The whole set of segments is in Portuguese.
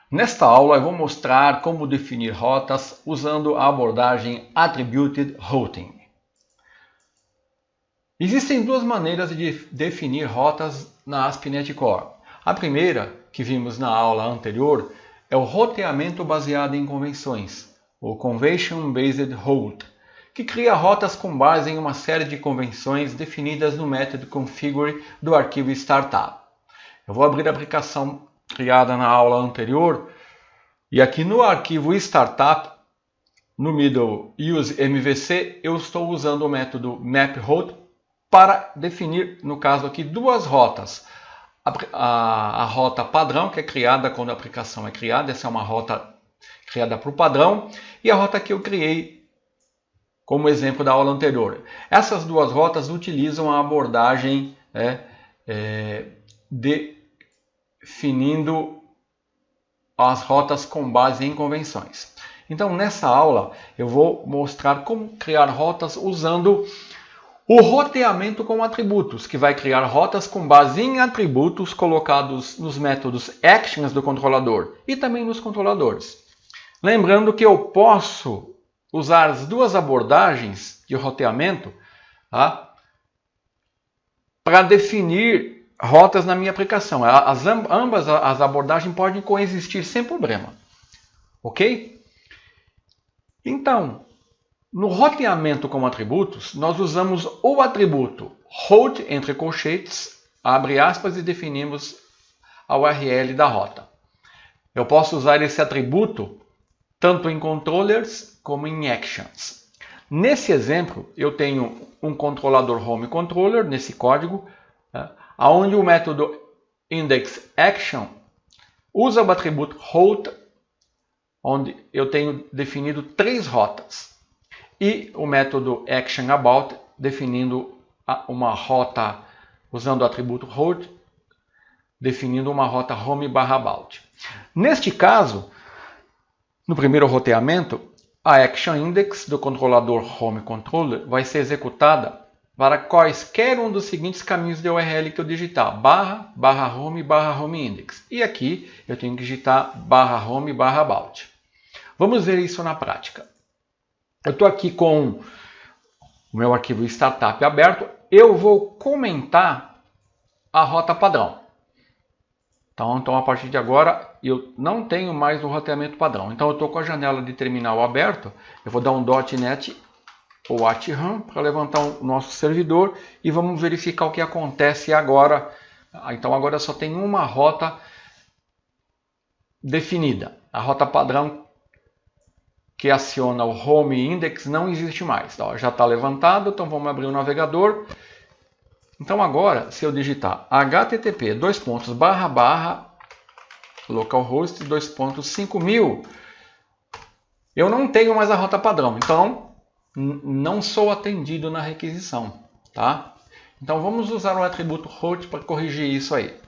Nesta aula eu vou mostrar como definir rotas usando a abordagem Attributed Routing. Existem duas maneiras de definir rotas na ASP.NET Core. A primeira, que vimos na aula anterior, é o roteamento baseado em convenções, o Convention Based Route, que cria rotas com base em uma série de convenções definidas no método configure do arquivo startup. Eu vou abrir a aplicação criada na aula anterior e aqui no arquivo startup, no middle use MVC, eu estou usando o método map_route para definir, no caso aqui, duas rotas. A rota padrão, que é criada quando a aplicação é criada, essa é uma rota criada para o padrão, e a rota que eu criei como exemplo da aula anterior. Essas duas rotas utilizam a abordagem definindo as rotas com base em convenções. Então, nessa aula, eu vou mostrar como criar rotas usando o roteamento com atributos, que vai criar rotas com base em atributos colocados nos métodos actions do controlador e também nos controladores. Lembrando que eu posso usar as duas abordagens de roteamento para definir rotas na minha aplicação. Ambas as abordagens podem coexistir sem problema. Ok? Então, no roteamento com atributos, nós usamos o atributo route, entre colchetes, abre aspas, e definimos a URL da rota. Eu posso usar esse atributo tanto em controllers como em actions. Nesse exemplo, eu tenho um controlador home controller, nesse código, onde o método indexAction usa o atributo route, onde eu tenho definido três rotas. E o método actionAbout definindo uma rota, usando o atributo route, definindo uma rota home/about. Neste caso, no primeiro roteamento, a actionIndex do controlador homeController vai ser executada para quaisquer um dos seguintes caminhos de URL que eu digitar: /home/homeindex. E aqui eu tenho que digitar /home/about. Vamos ver isso na prática. Eu estou aqui com o meu arquivo startup aberto. Eu vou comentar a rota padrão. Então a partir de agora, eu não tenho mais o roteamento padrão. Então eu estou com a janela de terminal aberto. Eu vou dar um .NET ou @run para levantar o nosso servidor e vamos verificar o que acontece agora. Então agora só tem uma rota definida. A rota padrão que aciona o home index não existe mais. Já está levantado, então vamos abrir o navegador. Então agora, se eu digitar http://localhost 2.5000, eu não tenho mais a rota padrão. Então, não sou atendido na requisição. Tá? Então vamos usar o atributo route para corrigir isso aí.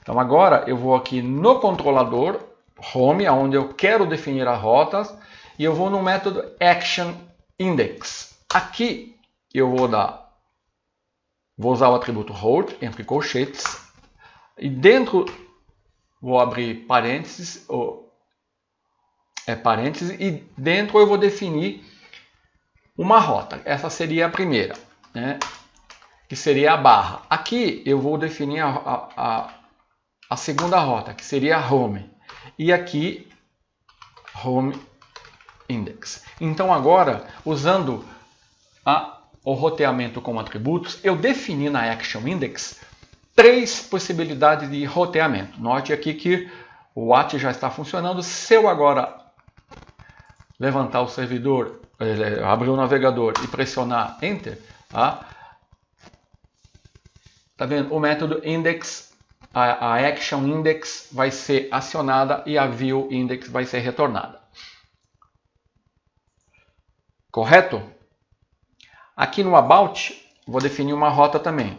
Então agora eu vou aqui no controlador home, onde eu quero definir as rotas, e eu vou no método actionIndex. Aqui eu vou usar o atributo route, entre colchetes, e dentro vou abrir parênteses, e dentro eu vou definir uma rota. Essa seria a primeira, que seria a barra. Aqui eu vou definir a segunda rota, que seria a home. E aqui, home index. Então agora, usando o roteamento com atributos, eu defini na actionIndex três possibilidades de roteamento. Note aqui que o WAT já está funcionando. Se eu agora levantar o servidor, abrir o navegador e pressionar Enter, tá vendo? O método index, a actionIndex vai ser acionada e a viewIndex vai ser retornada. Correto? Aqui no About, vou definir uma rota também.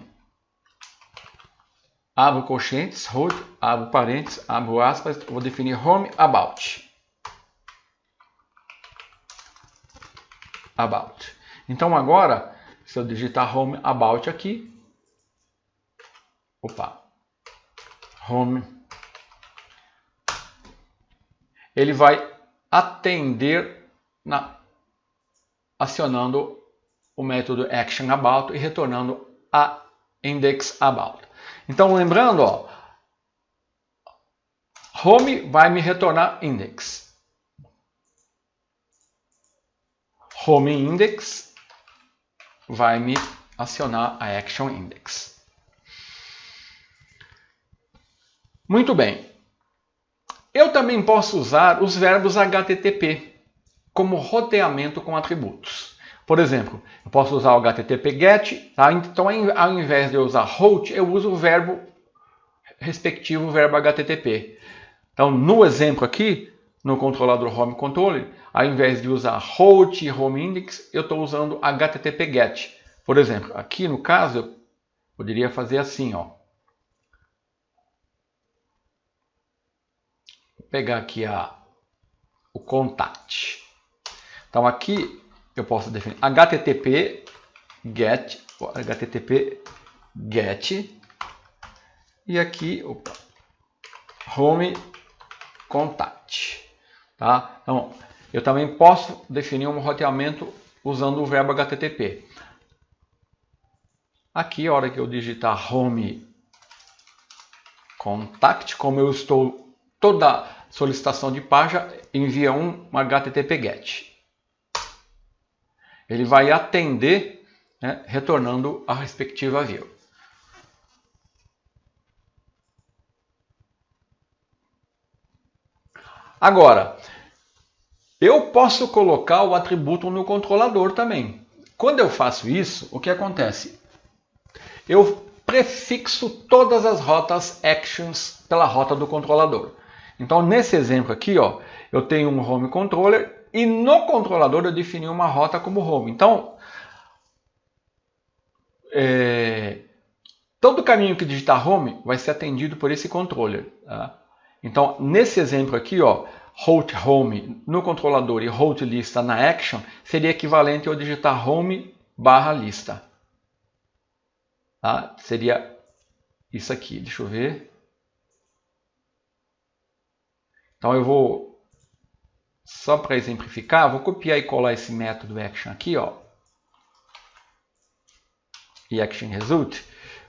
Abro colchetes, route, abro parênteses, abro aspas, vou definir home about. Então agora, se eu digitar home about aqui, home ele vai atender acionando o método actionAbout e retornando a indexAbout. Então, lembrando, ó, home vai me retornar index. Home index vai me acionar a action index. Muito bem. Eu também posso usar os verbos HTTP como roteamento com atributos. Por exemplo, eu posso usar o HTTP GET, tá? Então ao invés de eu usar route, eu uso o verbo respectivo, verbo HTTP. Então no exemplo aqui, no controlador Home Controller, ao invés de usar route e home index, eu estou usando HTTP GET. Por exemplo, aqui no caso, eu poderia fazer assim, ó. Vou pegar aqui o contact. Então aqui eu posso definir HTTP GET e aqui home contact. Tá? Então, eu também posso definir um roteamento usando o verbo HTTP. Aqui, a hora que eu digitar home contact, como eu estou toda solicitação de página, envia um HTTP GET. Ele vai atender, né, retornando a respectiva view. Agora, eu posso colocar o atributo no controlador também. Quando eu faço isso, o que acontece? Eu prefixo todas as rotas actions pela rota do controlador. Então, nesse exemplo aqui, ó, eu tenho um home controller e no controlador eu defini uma rota como home. Então, todo caminho que digitar home vai ser atendido por esse controller. Tá? Então, nesse exemplo aqui, ó, route home no controlador e route lista na action, seria equivalente eu digitar home barra lista. Tá? Seria isso aqui, deixa eu ver. Então eu vou, só para exemplificar, vou copiar e colar esse método action aqui, ó. E action result,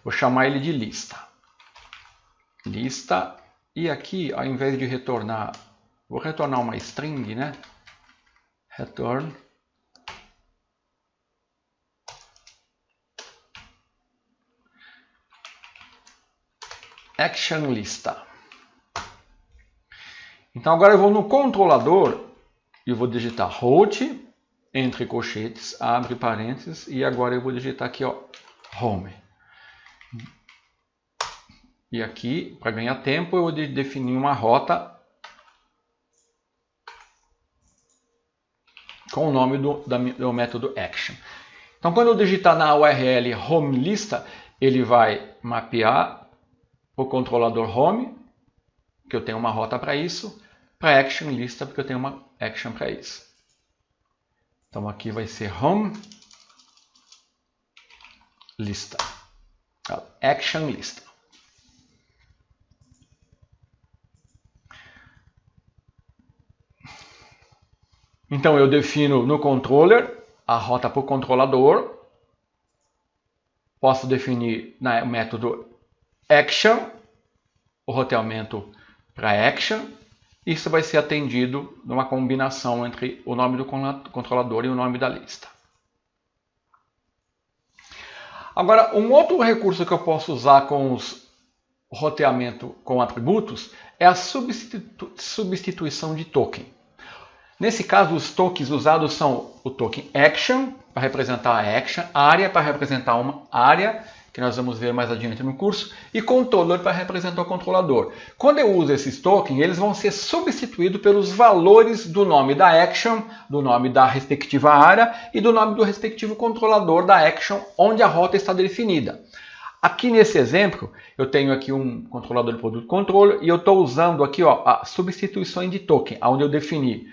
vou chamar ele de lista. Lista, e aqui, ao invés de retornar, vou retornar uma string, né? Return action lista. Então agora eu vou no controlador e vou digitar route, entre colchetes, abre parênteses, e agora eu vou digitar aqui, ó, home. E aqui, para ganhar tempo, eu vou definir uma rota com o nome do método action. Então quando eu digitar na URL home lista, ele vai mapear o controlador home, que eu tenho uma rota para isso, para action lista, porque eu tenho uma action para isso. Então aqui vai ser home lista, action lista. Então eu defino no controller a rota para o controlador, posso definir no método action o roteamento para action. Isso vai ser atendido numa combinação entre o nome do controlador e o nome da lista. Agora, um outro recurso que eu posso usar com o roteamento com atributos é a substituição de token. Nesse caso, os tokens usados são o token action, para representar a action, área para representar uma área, que nós vamos ver mais adiante no curso, e controller para representar o controlador. Quando eu uso esses tokens, eles vão ser substituídos pelos valores do nome da action, do nome da respectiva área e do nome do respectivo controlador da action, onde a rota está definida. Aqui nesse exemplo, eu tenho aqui um controlador de produto controller e eu estou usando aqui, ó, a substituição de token, onde eu defini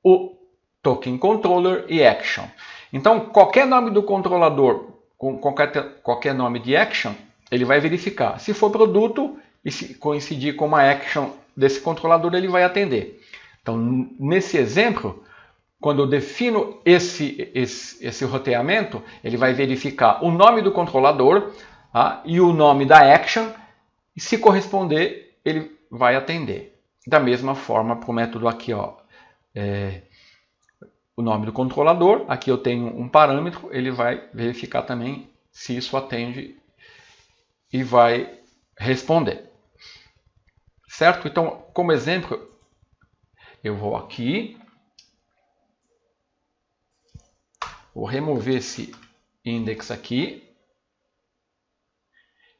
o token controller e action. Então, qualquer nome do controlador com qualquer nome de action, ele vai verificar. Se for produto e se coincidir com uma action desse controlador, ele vai atender. Então, nesse exemplo, quando eu defino esse roteamento, ele vai verificar o nome do controlador, tá? E o nome da action, e se corresponder, ele vai atender. Da mesma forma para o método aqui, ó, o nome do controlador, aqui eu tenho um parâmetro, ele vai verificar também se isso atende e vai responder. Certo? Então, como exemplo, eu vou aqui, vou remover esse index aqui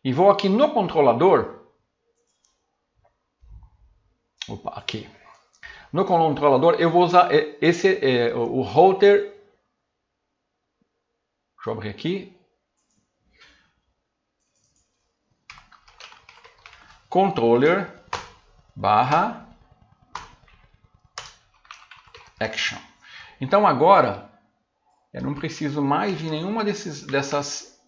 e vou aqui no controlador. Opa, aqui. No controlador eu vou usar o router. Deixa eu abrir aqui. Controller barra action. Então agora eu não preciso mais de nenhuma dessas.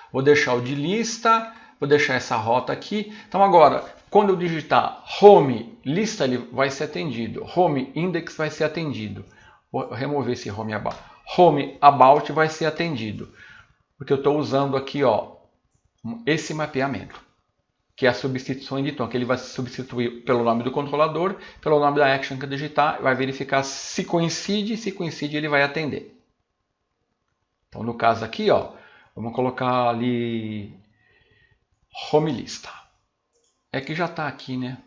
Vou deixar o de lista, vou deixar essa rota aqui. Então agora, quando eu digitar home lista, ele vai ser atendido. Home index vai ser atendido. Vou remover esse home about. Home about vai ser atendido. Porque eu estou usando aqui, ó, esse mapeamento, que é a substituição de tom, que ele vai substituir pelo nome do controlador, pelo nome da action que eu digitar, vai verificar se coincide ele vai atender. Então no caso aqui, ó, vamos colocar ali home lista. É que já está aqui, né?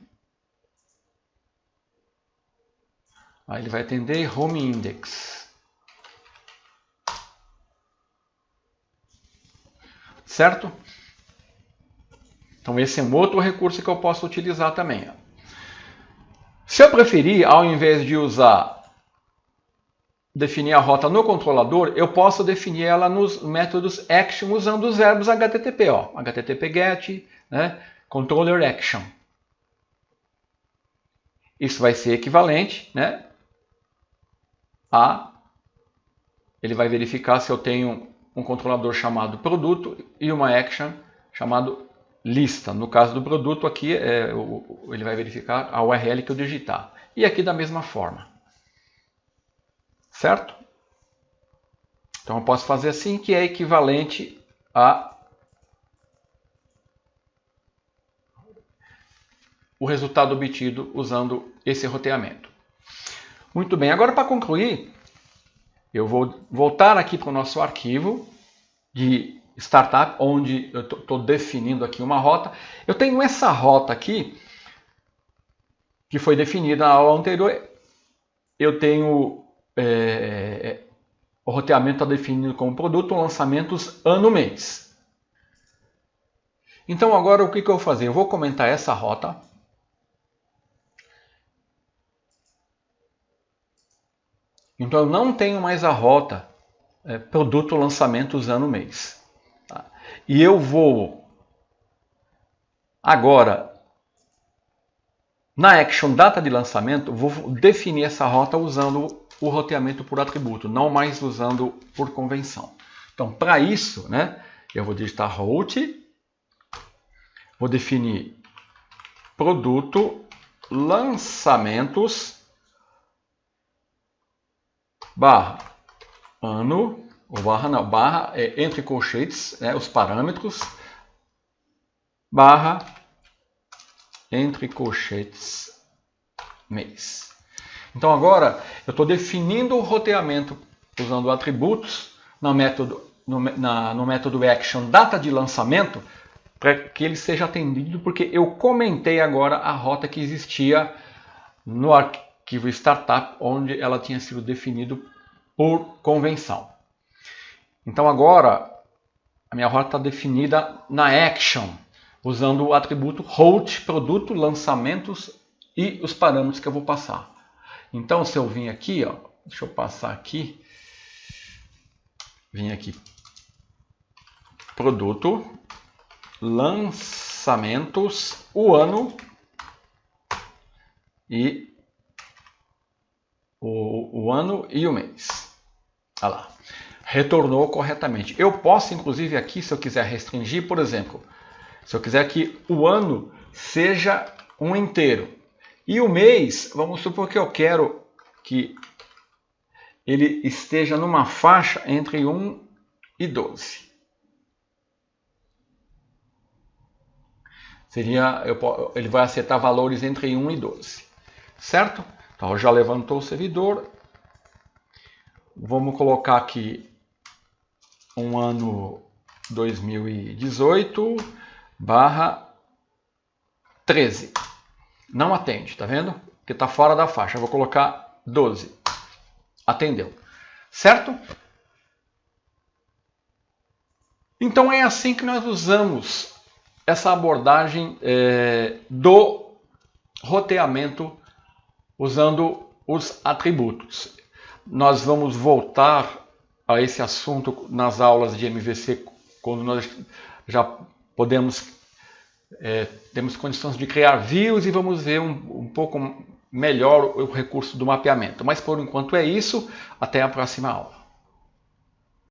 Aí ele vai atender home index. Certo? Então esse é um outro recurso que eu posso utilizar também. Se eu preferir, ao invés de definir a rota no controlador, eu posso definir ela nos métodos action usando os verbos HTTP, ó, HTTP GET, né, controller action. Isso vai ser equivalente, né, ele vai verificar se eu tenho um controlador chamado produto e uma action chamado lista. No caso do produto aqui, ele vai verificar a URL que eu digitar. E aqui da mesma forma. Certo? Então eu posso fazer assim, que é equivalente a o resultado obtido usando esse roteamento. Muito bem, agora para concluir, eu vou voltar aqui para o nosso arquivo de startup, onde eu estou definindo aqui uma rota. Eu tenho essa rota aqui, que foi definida na aula anterior. Eu tenho o roteamento está definido como produto, lançamentos ano-mês. Então agora o que eu vou fazer? Eu vou comentar essa rota. Então eu não tenho mais a rota produto, lançamentos, ano-mês. Tá? E eu vou agora, na action data de lançamento, vou definir essa rota usando o roteamento por atributo, não mais usando por convenção. Então, para isso, né, eu vou digitar route, vou definir produto, lançamentos, barra ano, ou barra não, barra entre colchetes, né, os parâmetros, barra entre colchetes mês. Então agora eu estou definindo o roteamento usando atributos no método action data de lançamento para que ele seja atendido, porque eu comentei agora a rota que existia no arquivo startup, onde ela tinha sido definida por convenção. Então agora a minha rota está definida na action, usando o atributo route, produto, lançamentos e os parâmetros que eu vou passar. Então, se eu vim aqui, ó, deixa eu passar aqui, vim aqui, produto, lançamentos, o ano e o ano e o mês. Olha lá, retornou corretamente. Eu posso, inclusive, aqui, se eu quiser restringir, por exemplo, se eu quiser que o ano seja um inteiro, E o mês, vamos supor que eu quero que ele esteja numa faixa entre 1 e 12. Ele vai aceitar valores entre 1 e 12. Certo? Então já levantou o servidor. Vamos colocar aqui um ano 2018 barra 13. Não atende, tá vendo? Porque está fora da faixa. Eu vou colocar 12. Atendeu. Certo? Então é assim que nós usamos essa abordagem do roteamento usando os atributos. Nós vamos voltar a esse assunto nas aulas de MVC, quando nós já temos condições de criar views e vamos ver um pouco melhor o recurso do mapeamento. Mas por enquanto é isso. Até a próxima aula.